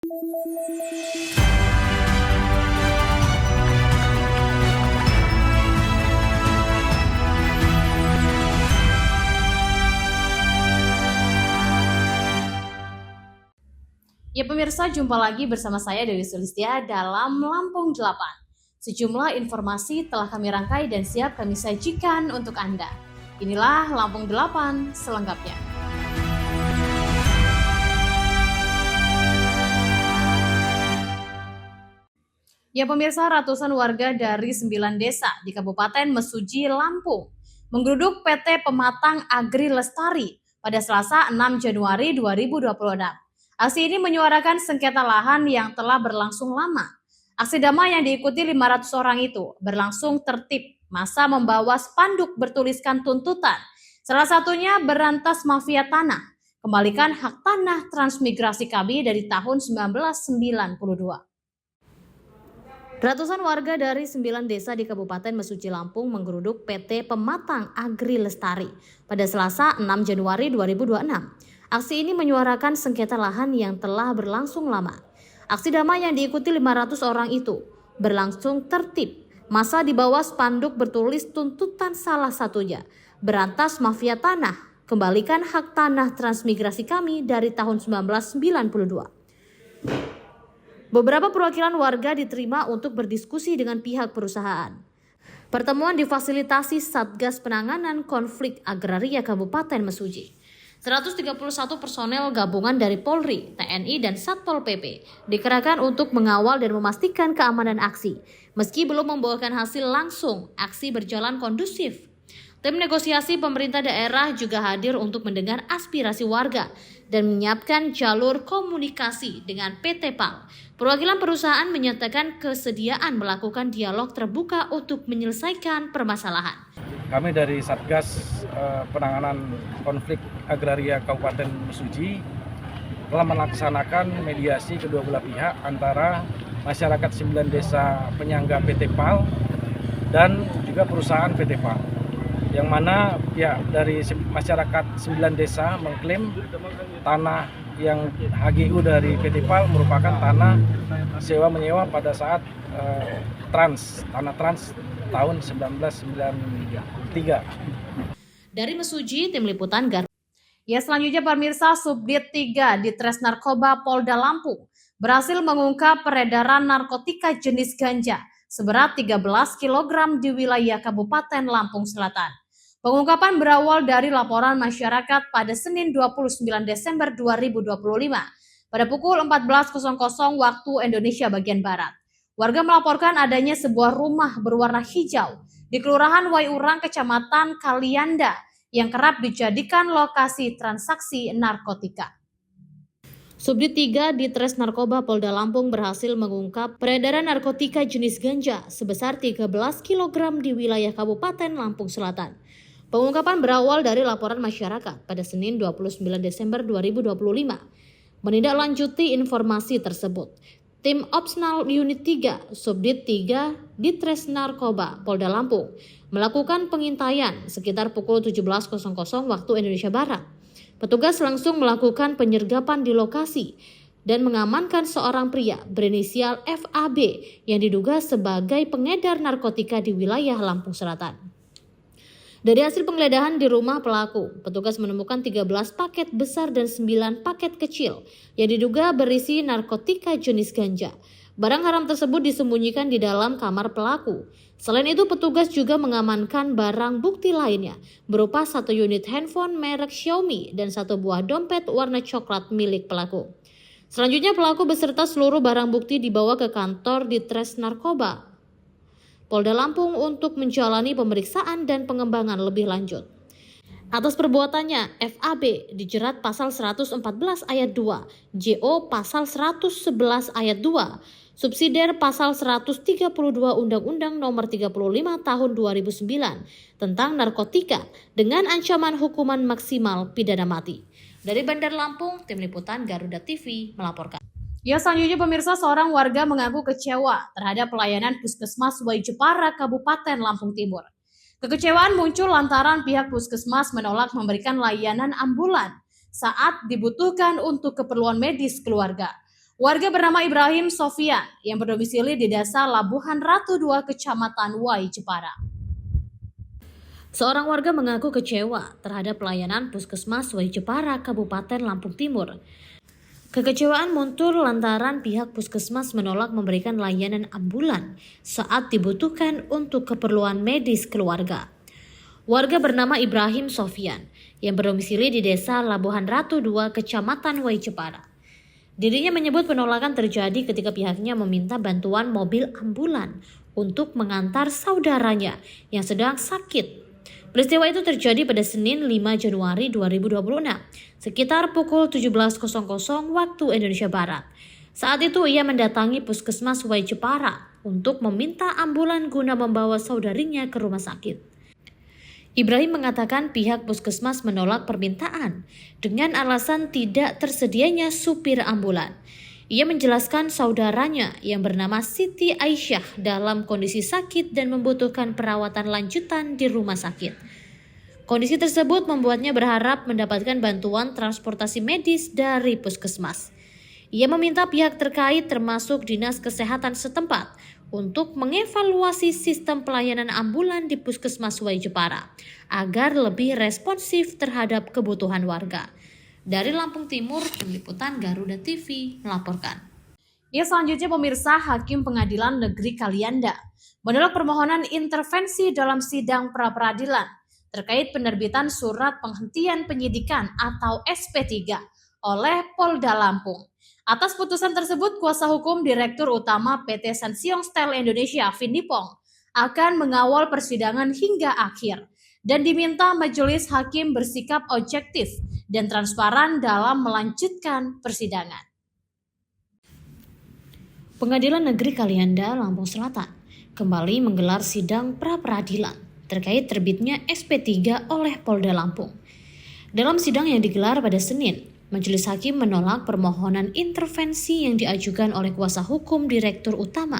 Ya pemirsa, jumpa lagi bersama saya Dewi Sulistia dalam Lampung 8. Sejumlah informasi telah kami rangkai dan siap kami sajikan untuk Anda. Inilah Lampung 8 selengkapnya. Ya pemirsa, ratusan warga dari 9 desa di Kabupaten Mesuji, Lampung menggeruduk PT Pematang Agri Lestari pada Selasa 6 Januari 2026. Aksi ini menyuarakan sengketa lahan yang telah berlangsung lama. Aksi damai yang diikuti 500 orang itu berlangsung tertib. Massa membawa spanduk bertuliskan tuntutan. Salah satunya berantas mafia tanah. Kembalikan hak tanah transmigrasi kami dari tahun 1992. Ratusan warga dari 9 desa di Kabupaten Mesuji, Lampung menggeruduk PT Pematang Agri Lestari pada Selasa 6 Januari 2026. Aksi ini menyuarakan sengketa lahan yang telah berlangsung lama. Aksi damai yang diikuti 500 orang itu berlangsung tertib. Massa dibawa spanduk bertulis tuntutan salah satunya, berantas mafia tanah, kembalikan hak tanah transmigrasi kami dari tahun 1992. Beberapa perwakilan warga diterima untuk berdiskusi dengan pihak perusahaan. Pertemuan difasilitasi Satgas Penanganan Konflik Agraria Kabupaten Mesuji. 131 personel gabungan dari Polri, TNI, dan Satpol PP dikerahkan untuk mengawal dan memastikan keamanan aksi. Meski belum membuahkan hasil langsung, aksi berjalan kondusif. Tim negosiasi pemerintah daerah juga hadir untuk mendengar aspirasi warga dan menyiapkan jalur komunikasi dengan PT PAL. Perwakilan perusahaan menyatakan kesediaan melakukan dialog terbuka untuk menyelesaikan permasalahan. Kami dari Satgas Penanganan Konflik Agraria Kabupaten Mesuji telah melaksanakan mediasi kedua belah pihak antara masyarakat 9 desa penyangga PT PAL dan juga perusahaan PT PAL. Yang mana pihak dari masyarakat 9 desa mengklaim tanah yang HGU dari PT PAL merupakan tanah sewa menyewa pada saat tanah trans tahun 1993. Dari Mesuji, tim liputan Garuda. Ya, selanjutnya pemirsa, Subdit 3 Ditres Narkoba Polda Lampung berhasil mengungkap peredaran narkotika jenis ganja seberat 13 kg di wilayah Kabupaten Lampung Selatan. Pengungkapan berawal dari laporan masyarakat pada Senin 29 Desember 2025 pada pukul 14.00 waktu Indonesia bagian Barat. Warga melaporkan adanya sebuah rumah berwarna hijau di Kelurahan Waiurang, Kecamatan Kalianda yang kerap dijadikan lokasi transaksi narkotika. Subdit 3 Ditres Narkoba Polda Lampung berhasil mengungkap peredaran narkotika jenis ganja sebesar 13 kg di wilayah Kabupaten Lampung Selatan. Pengungkapan berawal dari laporan masyarakat pada Senin 29 Desember 2025. Menindaklanjuti informasi tersebut, Tim Opsnal Unit 3 Subdit 3 Ditres Narkoba Polda Lampung melakukan pengintaian sekitar pukul 17.00 waktu Indonesia Barat. Petugas langsung melakukan penyergapan di lokasi dan mengamankan seorang pria berinisial FAB yang diduga sebagai pengedar narkotika di wilayah Lampung Selatan. Dari hasil penggeledahan di rumah pelaku, petugas menemukan 13 paket besar dan 9 paket kecil yang diduga berisi narkotika jenis ganja. Barang haram tersebut disembunyikan di dalam kamar pelaku. Selain itu, petugas juga mengamankan barang bukti lainnya berupa 1 unit handphone merek Xiaomi dan 1 buah dompet warna coklat milik pelaku. Selanjutnya, pelaku beserta seluruh barang bukti dibawa ke kantor Ditres Narkoba Polda Lampung untuk menjalani pemeriksaan dan pengembangan lebih lanjut. Atas perbuatannya, FAB dijerat pasal 114 ayat 2, JO pasal 111 ayat 2, subsidiar pasal 132 Undang-Undang Nomor 35 Tahun 2009 tentang narkotika dengan ancaman hukuman maksimal pidana mati. Dari Bandar Lampung, tim liputan Garuda TV melaporkan. Ya, selanjutnya pemirsa, seorang warga mengaku kecewa terhadap pelayanan Puskesmas Wai Jepara, Kabupaten Lampung Timur. Kekecewaan muncul lantaran pihak Puskesmas menolak memberikan layanan ambulan saat dibutuhkan untuk keperluan medis keluarga. Warga bernama Ibrahim Sofian yang berdomisili di Desa Labuhan Ratu 2, Kecamatan Wai, Jepara. Seorang warga mengaku kecewa terhadap pelayanan Puskesmas Wai Jepara, Kabupaten Lampung Timur. Kekecewaan muncul lantaran pihak Puskesmas menolak memberikan layanan ambulan saat dibutuhkan untuk keperluan medis keluarga. Warga bernama Ibrahim Sofian yang berdomisili di Desa Labuhan Ratu 2, Kecamatan Wai Jepara. Dirinya menyebut penolakan terjadi ketika pihaknya meminta bantuan mobil ambulan untuk mengantar saudaranya yang sedang sakit. Peristiwa itu terjadi pada Senin 5 Januari 2026, sekitar pukul 17.00 waktu Indonesia Barat. Saat itu ia mendatangi Puskesmas Wai Jepara untuk meminta ambulan guna membawa saudarinya ke rumah sakit. Ibrahim mengatakan pihak Puskesmas menolak permintaan dengan alasan tidak tersedianya supir ambulan. Ia menjelaskan saudaranya yang bernama Siti Aisyah dalam kondisi sakit dan membutuhkan perawatan lanjutan di rumah sakit. Kondisi tersebut membuatnya berharap mendapatkan bantuan transportasi medis dari Puskesmas. Ia meminta pihak terkait termasuk Dinas Kesehatan setempat untuk mengevaluasi sistem pelayanan ambulan di Puskesmas Wai Jepara agar lebih responsif terhadap kebutuhan warga. Dari Lampung Timur, Tim Liputan Garuda TV melaporkan. Ya, selanjutnya pemirsa, Hakim Pengadilan Negeri Kalianda menolak permohonan intervensi dalam sidang pra-peradilan terkait penerbitan surat penghentian penyidikan atau SP3 oleh Polda Lampung. Atas putusan tersebut, kuasa hukum Direktur Utama PT Sansiong Steel Indonesia, Finipong, akan mengawal persidangan hingga akhir dan diminta majelis hakim bersikap objektif dan transparan dalam melanjutkan persidangan. Pengadilan Negeri Kalianda, Lampung Selatan, kembali menggelar sidang pra-peradilan terkait terbitnya SP3 oleh Polda Lampung. Dalam sidang yang digelar pada Senin, Majelis Hakim menolak permohonan intervensi yang diajukan oleh kuasa hukum Direktur Utama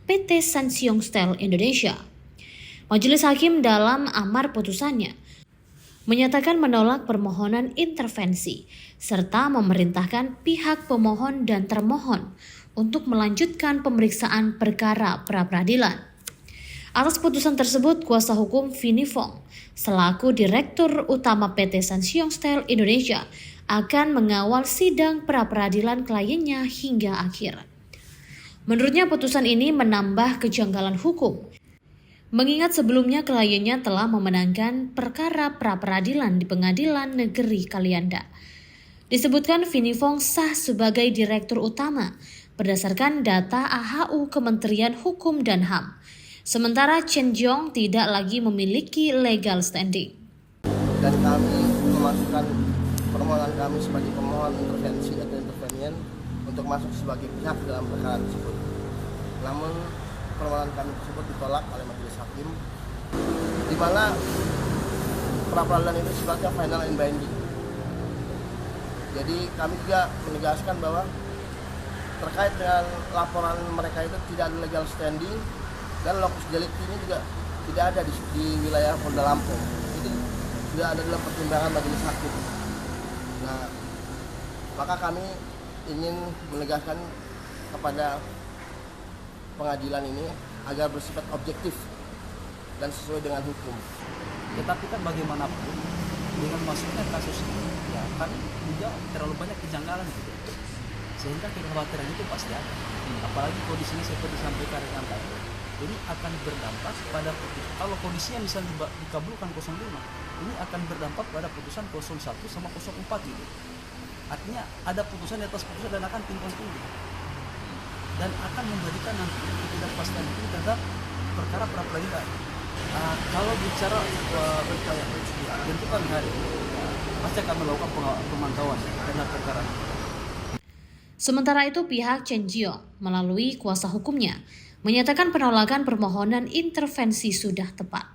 PT Sansiong Steel Indonesia. Majelis Hakim dalam amar putusannya menyatakan menolak permohonan intervensi serta memerintahkan pihak pemohon dan termohon untuk melanjutkan pemeriksaan perkara pra-peradilan. Atas putusan tersebut, kuasa hukum Finifong selaku Direktur Utama PT Sansiong Steel Indonesia akan mengawal sidang pra-peradilan kliennya hingga akhir. Menurutnya putusan ini menambah kejanggalan hukum, mengingat sebelumnya kliennya telah memenangkan perkara pra-peradilan di Pengadilan Negeri Kalianda. Disebutkan Finifong sah sebagai Direktur Utama berdasarkan data AHU Kementerian Hukum dan HAM, sementara Chen Jiong tidak lagi memiliki legal standing. Dan kami memasukkan permohonan kami sebagai pemohon intervensi atau intervenien untuk masuk sebagai pihak dalam perkara tersebut. Namun permohonan kami tersebut ditolak oleh majelis hakim, di mana pra-peradilan itu sifatnya final and binding. Jadi kami juga menegaskan bahwa terkait dengan laporan mereka itu tidak ada legal standing dan locus delicti ini juga tidak ada di wilayah Polda Lampung. Itu sudah ada dalam pertimbangan majelis hakim. Nah, maka kami ingin menegaskan kepada pengadilan ini agar bersifat objektif dan sesuai dengan hukum. Tetapi kan bagaimanapun dengan masuknya kasus ini, ya kan juga terlalu banyak kejanggalan gitu, sehingga kekhawatiran itu pasti ada. Apalagi kondisinya seperti disampaikan dengan tadi, ini akan berdampak pada kalau kondisinya misalnya dikabulkan 05, ini akan berdampak pada putusan 01 sama 04 gitu. Artinya ada putusan di atas putusan dan akan timbang tinggi dan akan memberikan nanti ketidakpastian itu terhadap perkara pra-peradilan. Kalau bicara berkaya tentu kan hari pasti akan melakukan pemantauan terhadap perkara. Sementara itu pihak Chen Jiong melalui kuasa hukumnya menyatakan penolakan permohonan intervensi sudah tepat.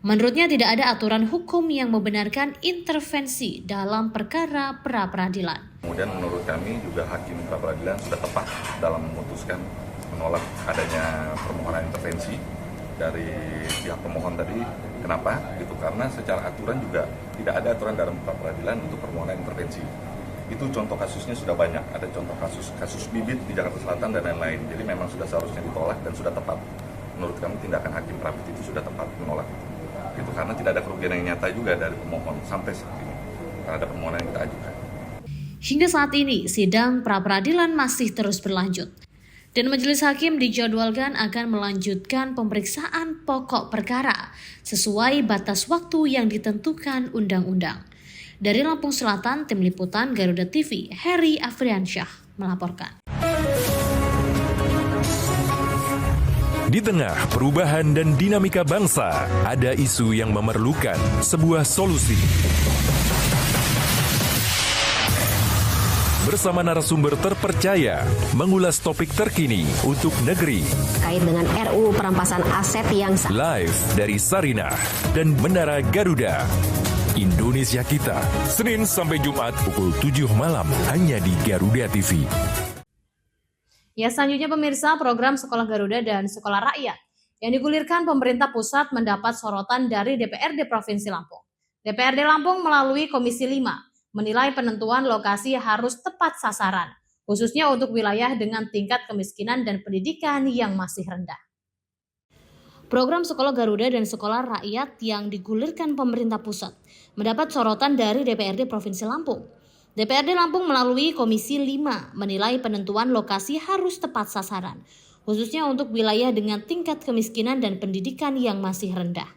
Menurutnya tidak ada aturan hukum yang membenarkan intervensi dalam perkara pra-peradilan. Kemudian menurut kami juga hakim pra-peradilan sudah tepat dalam memutuskan menolak adanya permohonan intervensi dari pihak pemohon tadi. Kenapa? Karena secara aturan juga tidak ada aturan dalam pra-peradilan untuk permohonan intervensi. itu contoh kasusnya sudah banyak. Ada contoh kasus bibit di Jakarta Selatan dan lain-lain. Jadi memang sudah seharusnya ditolak dan sudah tepat. Menurut kami tindakan Hakim Prapit itu sudah tepat menolak itu karena tidak ada kerugian yang nyata juga dari pemohon sampai saat ini terhadap permohonan yang kita ajukan. Hingga saat ini, sidang pra-peradilan masih terus berlanjut. Dan majelis hakim dijadwalkan akan melanjutkan pemeriksaan pokok perkara sesuai batas waktu yang ditentukan undang-undang. Dari Lampung Selatan, Tim Liputan Garuda TV, Heri Afriansyah melaporkan. Di tengah perubahan dan dinamika bangsa, ada isu yang memerlukan sebuah solusi. Bersama narasumber terpercaya, mengulas topik terkini untuk negeri. Kait dengan RUU perampasan aset yang live dari Sarinah dan Menara Garuda. Indonesia Kita, Senin sampai Jumat pukul 7 malam hanya di Garuda TV. Ya, selanjutnya pemirsa, program Sekolah Garuda dan Sekolah Rakyat yang digulirkan pemerintah pusat mendapat sorotan dari DPRD Provinsi Lampung. DPRD Lampung melalui Komisi 5 menilai penentuan lokasi harus tepat sasaran, khususnya untuk wilayah dengan tingkat kemiskinan dan pendidikan yang masih rendah. Program Sekolah Garuda dan Sekolah Rakyat yang digulirkan pemerintah pusat mendapat sorotan dari DPRD Provinsi Lampung. DPRD Lampung melalui Komisi 5 menilai penentuan lokasi harus tepat sasaran, khususnya untuk wilayah dengan tingkat kemiskinan dan pendidikan yang masih rendah.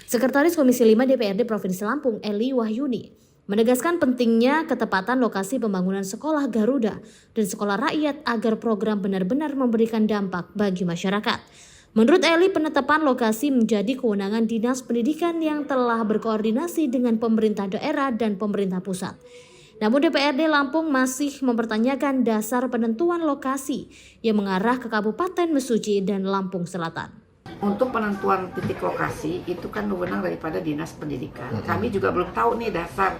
Sekretaris Komisi 5 DPRD Provinsi Lampung, Eli Wahyuni, menegaskan pentingnya ketepatan lokasi pembangunan sekolah Garuda dan sekolah rakyat agar program benar-benar memberikan dampak bagi masyarakat. Menurut Eli, penetapan lokasi menjadi kewenangan Dinas Pendidikan yang telah berkoordinasi dengan pemerintah daerah dan pemerintah pusat. Namun DPRD Lampung masih mempertanyakan dasar penentuan lokasi yang mengarah ke Kabupaten Mesuji dan Lampung Selatan. Untuk penentuan titik lokasi itu kan wewenang daripada Dinas Pendidikan. Kami juga belum tahu nih dasar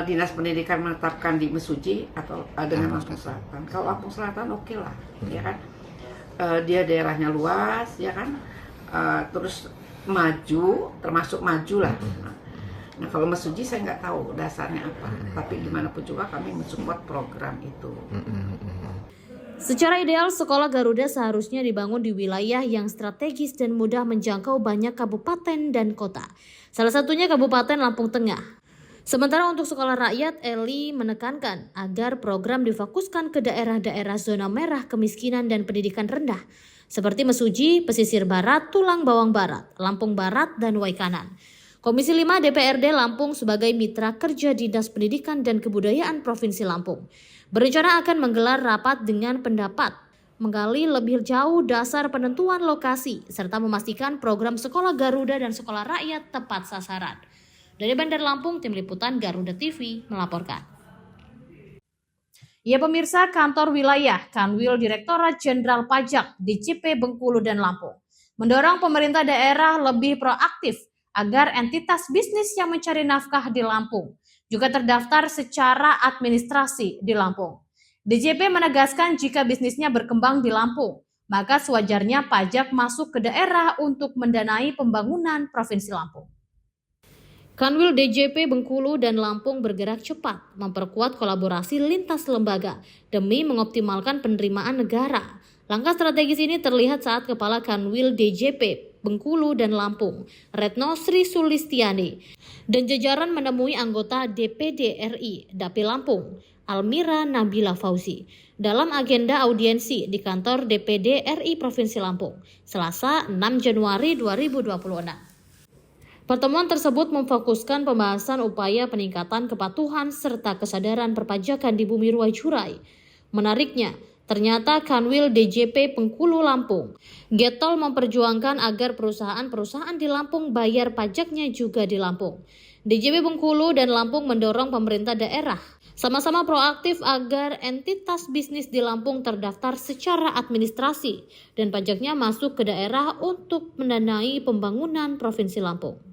Dinas Pendidikan menetapkan di Mesuji atau dengan Lampung Selatan. Kalau Lampung Selatan oke lah, ya kan. Dia daerahnya luas, ya kan. Terus maju, termasuk maju lah. Nah kalau Mesuji saya nggak tahu dasarnya apa. Tapi gimana pun juga kami mensupport program itu. Secara ideal, sekolah Garuda seharusnya dibangun di wilayah yang strategis dan mudah menjangkau banyak kabupaten dan kota. Salah satunya Kabupaten Lampung Tengah. Sementara untuk sekolah rakyat, Eli menekankan agar program difokuskan ke daerah-daerah zona merah kemiskinan dan pendidikan rendah, seperti Mesuji, Pesisir Barat, Tulang Bawang Barat, Lampung Barat, dan Waikanan. Komisi 5 DPRD Lampung sebagai mitra kerja Dinas Pendidikan dan Kebudayaan Provinsi Lampung berencana akan menggelar rapat dengan pendapat, menggali lebih jauh dasar penentuan lokasi, serta memastikan program Sekolah Garuda dan Sekolah Rakyat tepat sasaran. Dari Bandar Lampung, Tim Liputan Garuda TV melaporkan. Ya pemirsa, kantor wilayah Kanwil Direktorat Jenderal Pajak DJP Bengkulu dan Lampung mendorong pemerintah daerah lebih proaktif agar entitas bisnis yang mencari nafkah di Lampung juga terdaftar secara administrasi di Lampung. DJP menegaskan jika bisnisnya berkembang di Lampung, maka sewajarnya pajak masuk ke daerah untuk mendanai pembangunan Provinsi Lampung. Kanwil DJP Bengkulu dan Lampung bergerak cepat, memperkuat kolaborasi lintas lembaga demi mengoptimalkan penerimaan negara. Langkah strategis ini terlihat saat Kepala Kanwil DJP Bengkulu dan Lampung, Retno Sri Sulistiani, dan jajaran menemui anggota DPD RI Dapil Lampung, Almira Nabila Fauzi, dalam agenda audiensi di kantor DPD RI Provinsi Lampung, Selasa 6 Januari 2026. Pertemuan tersebut memfokuskan pembahasan upaya peningkatan kepatuhan serta kesadaran perpajakan di Bumi Ruai Curai. Menariknya, ternyata Kanwil DJP Bengkulu Lampung getol memperjuangkan agar perusahaan-perusahaan di Lampung bayar pajaknya juga di Lampung. DJP Bengkulu dan Lampung mendorong pemerintah daerah sama-sama proaktif agar entitas bisnis di Lampung terdaftar secara administrasi dan pajaknya masuk ke daerah untuk mendanai pembangunan Provinsi Lampung.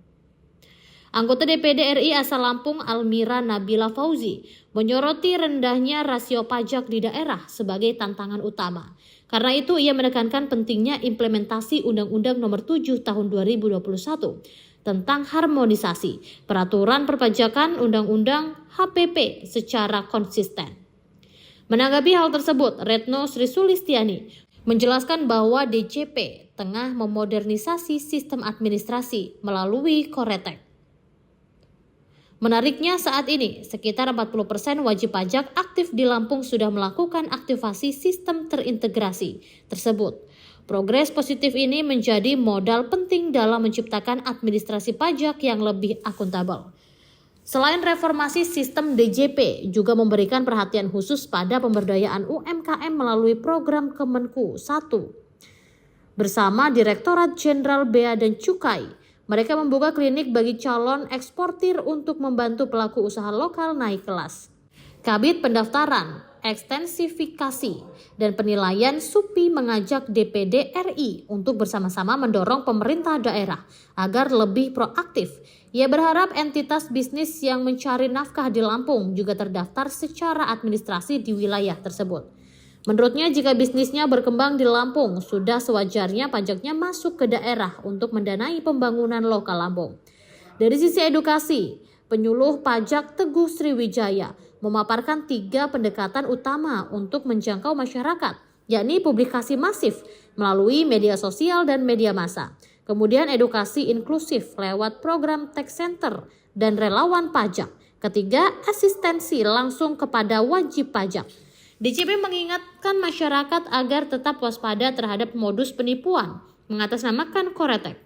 Anggota DPD RI asal Lampung Almira Nabila Fauzi menyoroti rendahnya rasio pajak di daerah sebagai tantangan utama. Karena itu ia menekankan pentingnya implementasi Undang-Undang Nomor 7 Tahun 2021 tentang harmonisasi peraturan perpajakan Undang-Undang HPP secara konsisten. Menanggapi hal tersebut, Retno Sri Sulistiani menjelaskan bahwa DJP tengah memodernisasi sistem administrasi melalui Koretek. Menariknya saat ini, sekitar 40% wajib pajak aktif di Lampung sudah melakukan aktivasi sistem terintegrasi tersebut. Progres positif ini menjadi modal penting dalam menciptakan administrasi pajak yang lebih akuntabel. Selain reformasi sistem DJP, juga memberikan perhatian khusus pada pemberdayaan UMKM melalui program Kemenku 1. Bersama Direktorat Jenderal Bea dan Cukai, mereka membuka klinik bagi calon eksportir untuk membantu pelaku usaha lokal naik kelas. Kabid Pendaftaran, Ekstensifikasi, dan Penilaian SUPI mengajak DPD RI untuk bersama-sama mendorong pemerintah daerah agar lebih proaktif. Ia berharap entitas bisnis yang mencari nafkah di Lampung juga terdaftar secara administrasi di wilayah tersebut. Menurutnya, jika bisnisnya berkembang di Lampung, sudah sewajarnya pajaknya masuk ke daerah untuk mendanai pembangunan lokal Lampung. Dari sisi edukasi, penyuluh pajak Teguh Sriwijaya memaparkan 3 pendekatan utama untuk menjangkau masyarakat, yakni publikasi masif melalui media sosial dan media massa. Kemudian edukasi inklusif lewat program Tech Center dan relawan pajak. Ketiga, asistensi langsung kepada wajib pajak. DJP mengingatkan masyarakat agar tetap waspada terhadap modus penipuan mengatasnamakan Koretek.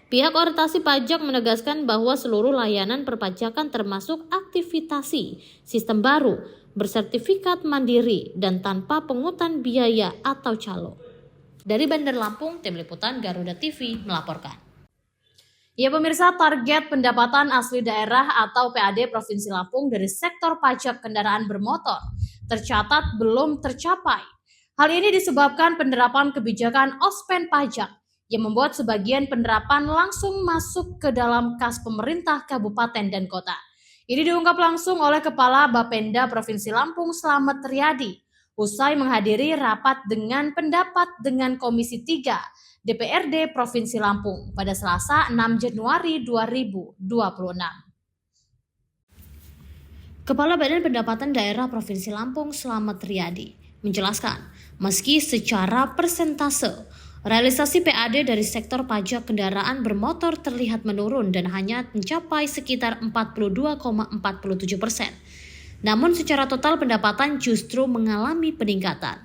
Pihak orientasi pajak menegaskan bahwa seluruh layanan perpajakan termasuk aktivitasi sistem baru, bersertifikat mandiri, dan tanpa pungutan biaya atau calo. Dari Bandar Lampung, Tim Liputan Garuda TV melaporkan. Ya pemirsa, target pendapatan asli daerah atau PAD Provinsi Lampung dari sektor pajak kendaraan bermotor tercatat belum tercapai. Hal ini disebabkan penerapan kebijakan Ospen pajak yang membuat sebagian penerapan langsung masuk ke dalam kas pemerintah kabupaten dan kota. Ini diungkap langsung oleh Kepala Bapenda Provinsi Lampung Slamet Riyadi usai menghadiri rapat dengan pendapat dengan Komisi 3 DPRD Provinsi Lampung pada Selasa 6 Januari 2026. Kepala Badan Pendapatan Daerah Provinsi Lampung Slamet Riyadi menjelaskan, meski secara persentase realisasi PAD dari sektor pajak kendaraan bermotor terlihat menurun dan hanya mencapai sekitar 42,47%. Namun secara total pendapatan justru mengalami peningkatan.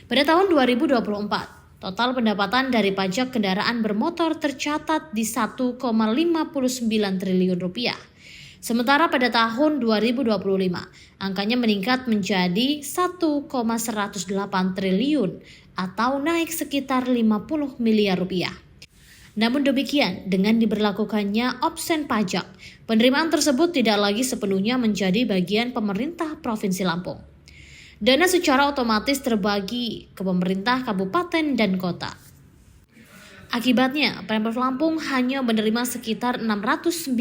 Pada tahun 2024, total pendapatan dari pajak kendaraan bermotor tercatat di 1,59 triliun rupiah. Sementara pada tahun 2025, angkanya meningkat menjadi 1,108 triliun atau naik sekitar 50 miliar rupiah. Namun demikian, dengan diberlakukannya opsen pajak, penerimaan tersebut tidak lagi sepenuhnya menjadi bagian pemerintah Provinsi Lampung. Dana secara otomatis terbagi ke pemerintah kabupaten dan kota. Akibatnya, Pemprov Lampung hanya menerima sekitar 690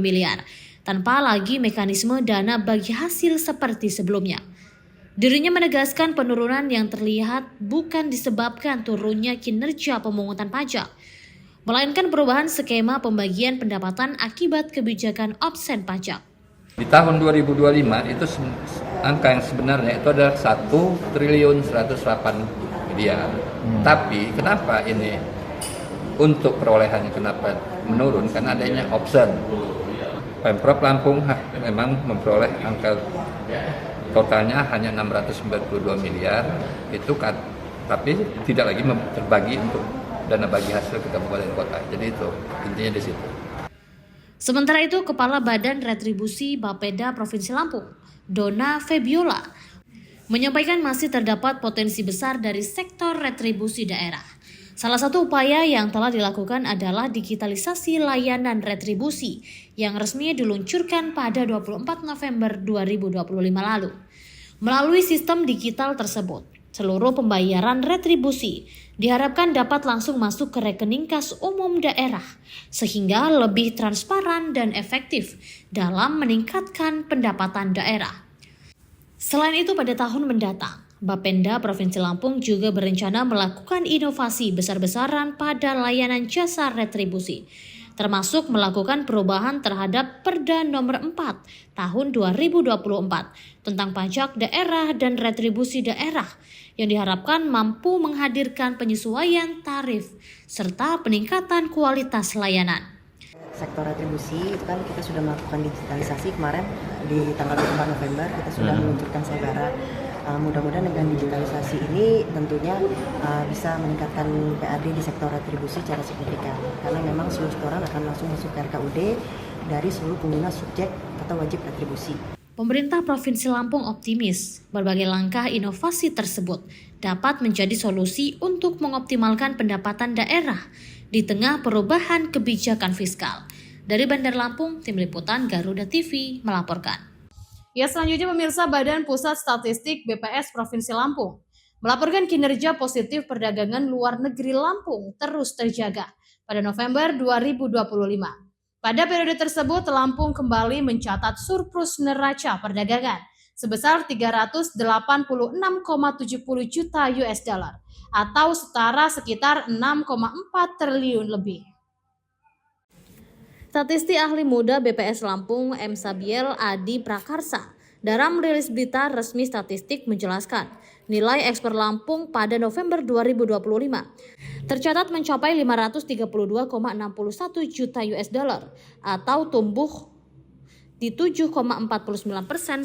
miliar, tanpa lagi mekanisme dana bagi hasil seperti sebelumnya. Dirinya menegaskan penurunan yang terlihat bukan disebabkan turunnya kinerja pemungutan pajak, melainkan perubahan skema pembagian pendapatan akibat kebijakan opsen pajak. Di tahun 2025 itu angka yang sebenarnya itu adalah 1 triliun 108 miliar. Tapi kenapa ini untuk perolehannya kenapa menurun? Karena adanya opsen. Pemprov Lampung memang memperoleh angka totalnya hanya 692 miliar itu kan, tapi tidak lagi terbagi untuk dana bagi hasil ke kabupaten kota. Jadi itu intinya di situ. Sementara itu, Kepala Badan Retribusi Bapeda Provinsi Lampung, Dona Febiola, menyampaikan masih terdapat potensi besar dari sektor retribusi daerah. Salah satu upaya yang telah dilakukan adalah digitalisasi layanan retribusi yang resmi diluncurkan pada 24 November 2025 lalu. Melalui sistem digital tersebut, seluruh pembayaran retribusi diharapkan dapat langsung masuk ke rekening kas umum daerah, sehingga lebih transparan dan efektif dalam meningkatkan pendapatan daerah. Selain itu, pada tahun mendatang, Bapenda Provinsi Lampung juga berencana melakukan inovasi besar-besaran pada layanan jasa retribusi, termasuk melakukan perubahan terhadap Perda Nomor 4 Tahun 2024 tentang pajak daerah dan retribusi daerah yang diharapkan mampu menghadirkan penyesuaian tarif serta peningkatan kualitas layanan. Sektor retribusi itu kan kita sudah melakukan digitalisasi kemarin di tanggal 24 November kita sudah meluncurkan Saudara. Mudah-mudahan dengan digitalisasi ini tentunya bisa meningkatkan PAD di sektor retribusi secara signifikan karena memang seluruh setoran akan langsung masuk ke RKUD dari seluruh pengguna subjek atau wajib retribusi. Pemerintah Provinsi Lampung optimis berbagai langkah inovasi tersebut dapat menjadi solusi untuk mengoptimalkan pendapatan daerah di tengah perubahan kebijakan fiskal. Dari Bandar Lampung, Tim Liputan Garuda TV melaporkan. Ya, selanjutnya pemirsa, Badan Pusat Statistik BPS Provinsi Lampung melaporkan kinerja positif perdagangan luar negeri Lampung terus terjaga pada November 2025. Pada periode tersebut, Lampung kembali mencatat surplus neraca perdagangan sebesar 386,70 juta US dollar atau setara sekitar 6,4 triliun lebih. Statistik ahli muda BPS Lampung M. Sabiel Adi Prakarsa dalam rilis berita resmi statistik menjelaskan nilai ekspor Lampung pada November 2025 tercatat mencapai 532,61 juta US dollar atau tumbuh di 7,49%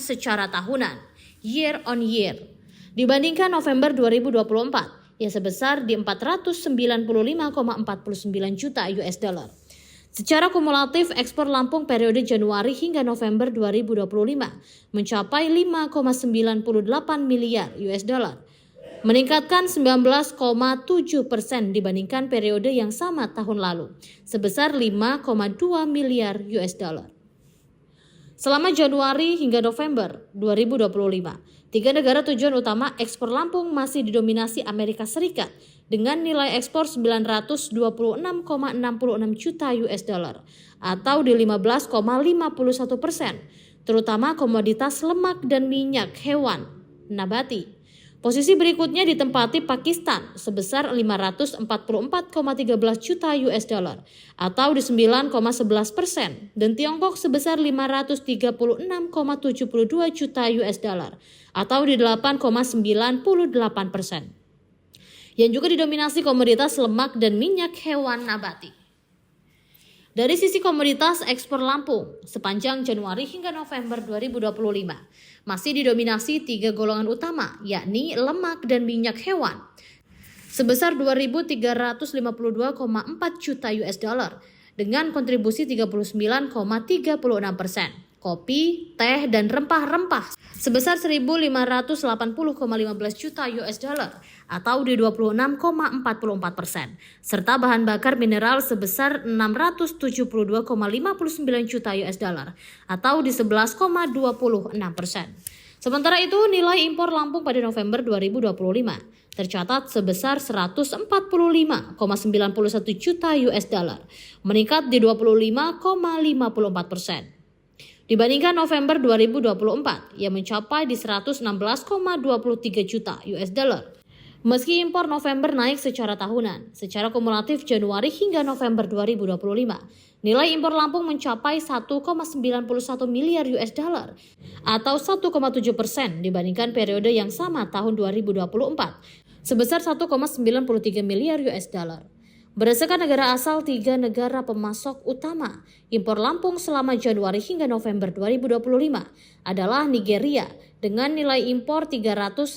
secara tahunan year on year dibandingkan November 2024 yang sebesar di 495,49 juta US dollar. Secara kumulatif, ekspor Lampung periode Januari hingga November 2025 mencapai 5,98 miliar US dollar, meningkatkan 19,7% dibandingkan periode yang sama tahun lalu, sebesar 5,2 miliar US dollar. Selama Januari hingga November 2025, 3 negara tujuan utama ekspor Lampung masih didominasi Amerika Serikat dengan nilai ekspor 926,66 juta US dollar atau di 15,51%, terutama komoditas lemak dan minyak hewan nabati. Posisi berikutnya ditempati Pakistan sebesar 544,13 juta US dollar atau di 9,11% dan Tiongkok sebesar 536,72 juta US dollar atau di 8,98%. Yang juga didominasi komoditas lemak dan minyak hewan nabati. Dari sisi komoditas ekspor Lampung sepanjang Januari hingga November 2025 masih didominasi 3 golongan utama, yakni lemak dan minyak hewan sebesar 2.352,4 juta US dollar dengan kontribusi 39,36%. Kopi, teh, dan rempah-rempah sebesar 1.580,15 juta US dollar atau di 26,44%, serta bahan bakar mineral sebesar 672,59 juta US dollar atau di 11,26%. Sementara itu, nilai impor Lampung pada November 2025 tercatat sebesar 145,91 juta US dollar, meningkat di 25,54%. Dibandingkan November 2024 yang mencapai di 116,23 juta US dollar. Meski impor November naik secara tahunan, secara kumulatif Januari hingga November 2025, nilai impor Lampung mencapai 1,91 miliar US dollar atau 1,7% dibandingkan periode yang sama tahun 2024, sebesar 1,93 miliar US dollar. Berdasarkan negara asal 3 negara pemasok utama, impor Lampung selama Januari hingga November 2025 adalah Nigeria dengan nilai impor 354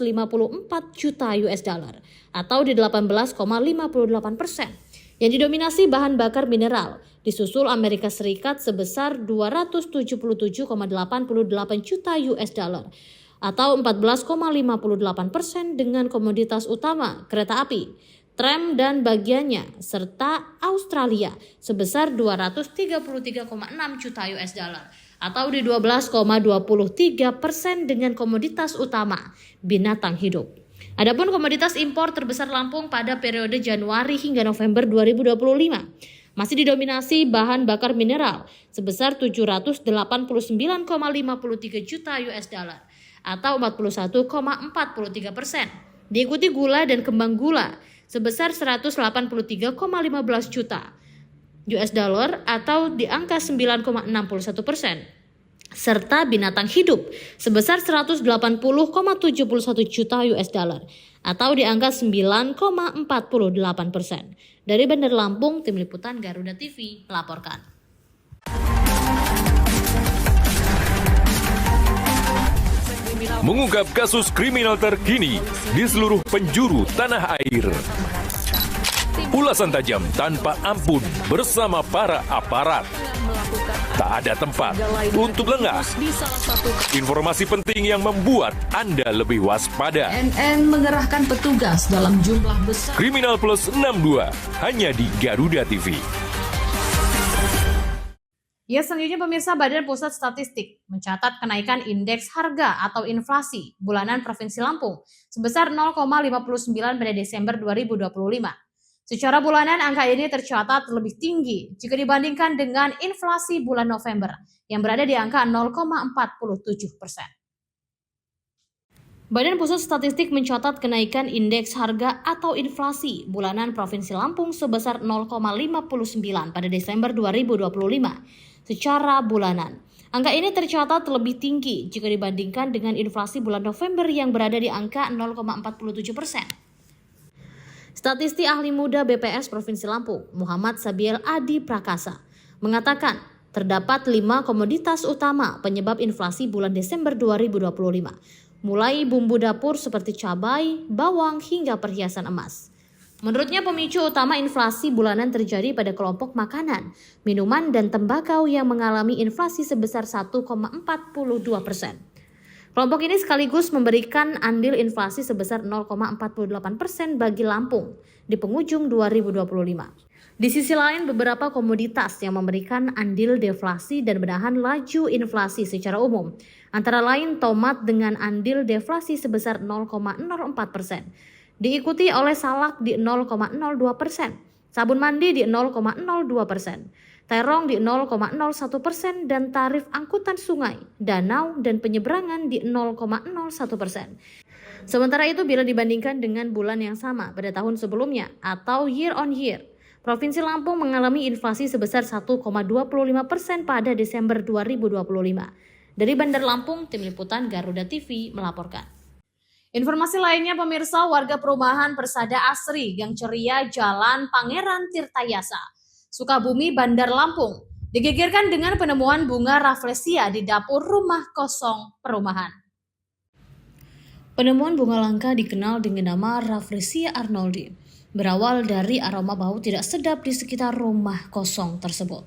juta US dollar atau di 18,58%, yang didominasi bahan bakar mineral, disusul Amerika Serikat sebesar 277,88 juta US dollar atau 14,58% dengan komoditas utama kereta api, tram dan bagiannya, serta Australia sebesar 233,6 juta US dollar atau di 12,23% dengan komoditas utama binatang hidup. Adapun komoditas impor terbesar Lampung pada periode Januari hingga November 2025 masih didominasi bahan bakar mineral sebesar 789,53 juta US dollar atau 41,43%. Diikuti gula dan kembang gula sebesar 183,15 juta US dollar atau di angka 9,61%, serta binatang hidup sebesar 180,71 juta US dollar atau di angka 9,48%. Dari Bandar Lampung, Tim Liputan Garuda TV melaporkan. Mengungkap kasus kriminal terkini di seluruh penjuru tanah air. Ulasan tajam tanpa ampun bersama para aparat. Tak ada tempat untuk lengah. Informasi penting yang membuat Anda lebih waspada. NN mengerahkan petugas dalam jumlah besar. Kriminal Plus 62 hanya di Garuda TV. Ya, selanjutnya pemirsa, Badan Pusat Statistik mencatat kenaikan indeks harga atau inflasi bulanan Provinsi Lampung sebesar 0,59 pada Desember 2025. Secara bulanan, angka ini tercatat lebih tinggi jika dibandingkan dengan inflasi bulan November yang berada di angka 0,47%. Badan Pusat Statistik mencatat kenaikan indeks harga atau inflasi bulanan Provinsi Lampung sebesar 0,59 pada Desember 2025. Secara bulanan, angka ini tercatat lebih tinggi jika dibandingkan dengan inflasi bulan November yang berada di angka 0,47%. Statistik ahli muda BPS Provinsi Lampung, Muhammad Sabiel Adi Prakasa, mengatakan terdapat 5 komoditas utama penyebab inflasi bulan Desember 2025, mulai bumbu dapur seperti cabai, bawang, hingga perhiasan emas. Menurutnya, pemicu utama inflasi bulanan terjadi pada kelompok makanan, minuman, dan tembakau yang mengalami inflasi sebesar 1,42%. Kelompok ini sekaligus memberikan andil inflasi sebesar 0,48% bagi Lampung di penghujung 2025. Di sisi lain, beberapa komoditas yang memberikan andil deflasi dan menahan laju inflasi secara umum, antara lain tomat dengan andil deflasi sebesar 0,04%, diikuti oleh salak di 0,02%, sabun mandi di 0,02%, terong di 0,01%, dan tarif angkutan sungai, danau, dan penyeberangan di 0,01%. Sementara itu, bila dibandingkan dengan bulan yang sama pada tahun sebelumnya atau year on year, Provinsi Lampung mengalami inflasi sebesar 1,25% pada Desember 2025. Dari Bandar Lampung, Tim Liputan Garuda TV melaporkan. Informasi lainnya, pemirsa, warga perumahan Persada Asri, Gang Ceria, Jalan Pangeran Tirtayasa, Sukabumi, Bandar Lampung, digegerkan dengan penemuan bunga rafflesia di dapur rumah kosong perumahan. Penemuan bunga langka dikenal dengan nama Rafflesia arnoldi, berawal dari aroma bau tidak sedap di sekitar rumah kosong tersebut.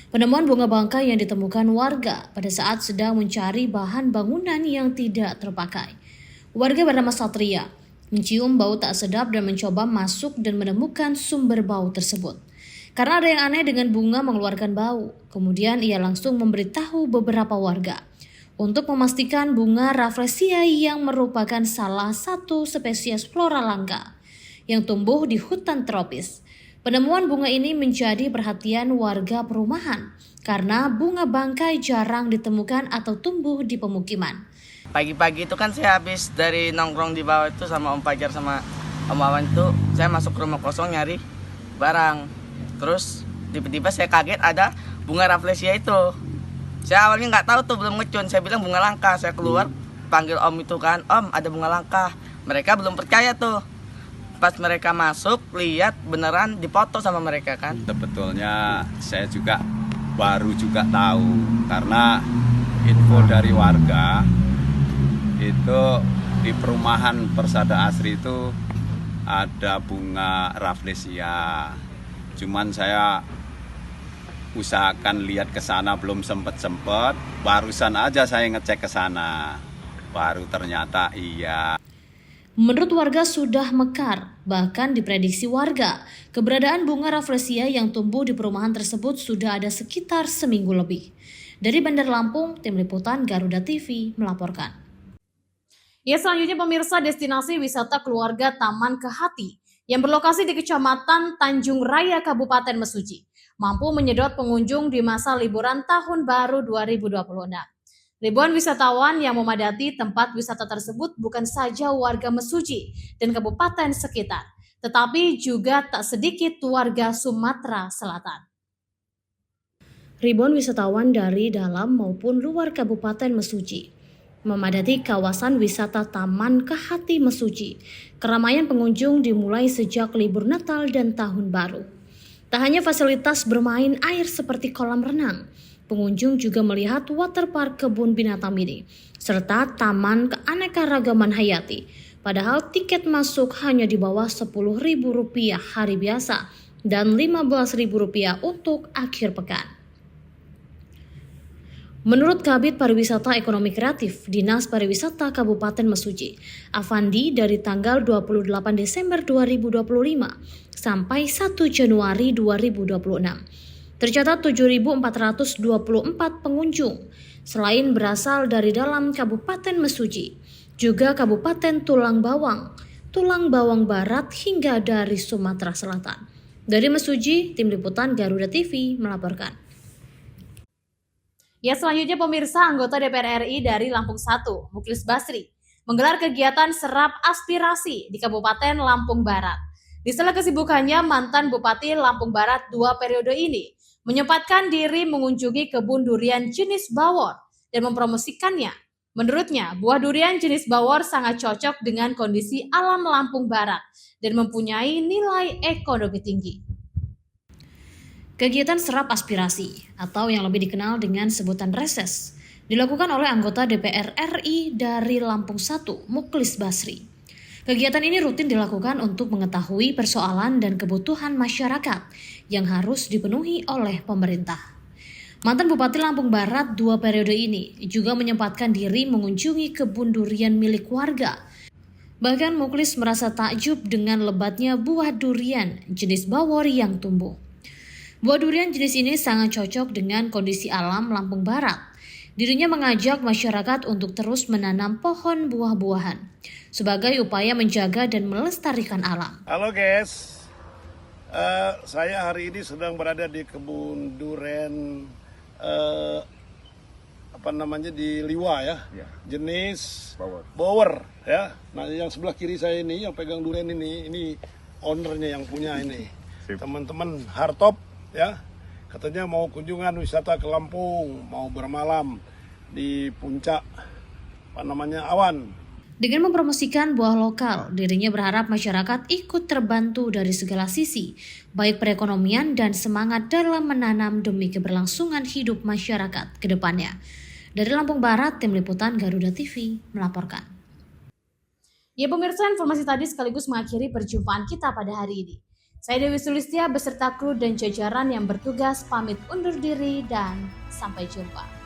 Penemuan bunga bangkai yang ditemukan warga pada saat sedang mencari bahan bangunan yang tidak terpakai. Warga bernama Satria mencium bau tak sedap dan mencoba masuk dan menemukan sumber bau tersebut. Karena ada yang aneh dengan bunga mengeluarkan bau, kemudian ia langsung memberitahu beberapa warga untuk memastikan bunga rafflesia yang merupakan salah satu spesies flora langka yang tumbuh di hutan tropis. Penemuan bunga ini menjadi perhatian warga perumahan karena bunga bangkai jarang ditemukan atau tumbuh di pemukiman. Pagi-pagi itu kan saya habis dari nongkrong di bawah itu sama Om Fajar sama Om Wawan itu, saya masuk ke rumah kosong nyari barang. Terus tiba-tiba saya kaget ada bunga rafflesia itu. Saya awalnya nggak tahu tuh, belum ngecun. Saya bilang bunga langka. Saya keluar panggil Om itu kan, Om ada bunga langka. Mereka belum percaya tuh. Pas mereka masuk lihat beneran dipoto sama mereka kan. Sebetulnya saya juga baru juga tahu karena info dari warga itu di perumahan Persada Asri itu ada bunga rafflesia. Cuman saya usahakan lihat ke sana belum sempet. Barusan aja saya ngecek ke sana. Baru ternyata iya. Menurut warga sudah mekar, bahkan diprediksi warga, keberadaan bunga rafflesia yang tumbuh di perumahan tersebut sudah ada sekitar seminggu lebih. Dari Bandar Lampung, Tim Liputan Garuda TV melaporkan. Ya, selanjutnya pemirsa, destinasi wisata keluarga Taman Kehati yang berlokasi di Kecamatan Tanjung Raya, Kabupaten Mesuji, mampu menyedot pengunjung di masa liburan Tahun Baru 2026. Ribuan wisatawan yang memadati tempat wisata tersebut bukan saja warga Mesuji dan kabupaten sekitar, tetapi juga tak sedikit warga Sumatera Selatan. Ribuan wisatawan dari dalam maupun luar Kabupaten Mesuji memadati kawasan wisata Taman Kehati Mesuji. Keramaian pengunjung dimulai sejak libur Natal dan Tahun Baru. Tak hanya fasilitas bermain air seperti kolam renang, pengunjung juga melihat waterpark kebun binatang mini, serta Taman Keanekaragaman Hayati. Padahal tiket masuk hanya di bawah Rp10.000 hari biasa dan Rp15.000 untuk akhir pekan. Menurut Kabid Pariwisata Ekonomi Kreatif Dinas Pariwisata Kabupaten Mesuji, Afandi, dari tanggal 28 Desember 2025 sampai 1 Januari 2026, tercatat 7.424 pengunjung, selain berasal dari dalam Kabupaten Mesuji, juga Kabupaten Tulang Bawang Barat hingga dari Sumatera Selatan. Dari Mesuji, Tim Liputan Garuda TV melaporkan. Ya, selanjutnya pemirsa, anggota DPR RI dari Lampung 1, Muklis Basri, menggelar kegiatan serap aspirasi di Kabupaten Lampung Barat. Di sela kesibukannya, mantan Bupati Lampung Barat 2 periode ini menyempatkan diri mengunjungi kebun durian jenis bawor dan mempromosikannya. Menurutnya, buah durian jenis bawor sangat cocok dengan kondisi alam Lampung Barat dan mempunyai nilai ekonomi tinggi. Kegiatan serap aspirasi, atau yang lebih dikenal dengan sebutan reses, dilakukan oleh anggota DPR RI dari Lampung 1, Muklis Basri. Kegiatan ini rutin dilakukan untuk mengetahui persoalan dan kebutuhan masyarakat yang harus dipenuhi oleh pemerintah. Mantan Bupati Lampung Barat 2 periode ini juga menyempatkan diri mengunjungi kebun durian milik warga. Bahkan Muklis merasa takjub dengan lebatnya buah durian jenis bawor yang tumbuh. Buah durian jenis ini sangat cocok dengan kondisi alam Lampung Barat. Dirinya mengajak masyarakat untuk terus menanam pohon buah-buahan sebagai upaya menjaga dan melestarikan alam. Halo guys, saya hari ini sedang berada di kebun durian di Liwa ya, jenis bawor ya. Nah, yang sebelah kiri saya ini yang pegang durian ini ownernya yang punya ini. Teman-teman Hartop ya, katanya mau kunjungan wisata ke Lampung, mau bermalam di puncak Awan. Dengan mempromosikan buah lokal, dirinya berharap masyarakat ikut terbantu dari segala sisi, baik perekonomian dan semangat dalam menanam demi keberlangsungan hidup masyarakat ke depannya. Dari Lampung Barat, Tim Liputan Garuda TV melaporkan. Ya pemirsa, informasi tadi sekaligus mengakhiri perjumpaan kita pada hari ini. Saya Dewi Sulistia beserta kru dan jajaran yang bertugas pamit undur diri dan sampai jumpa.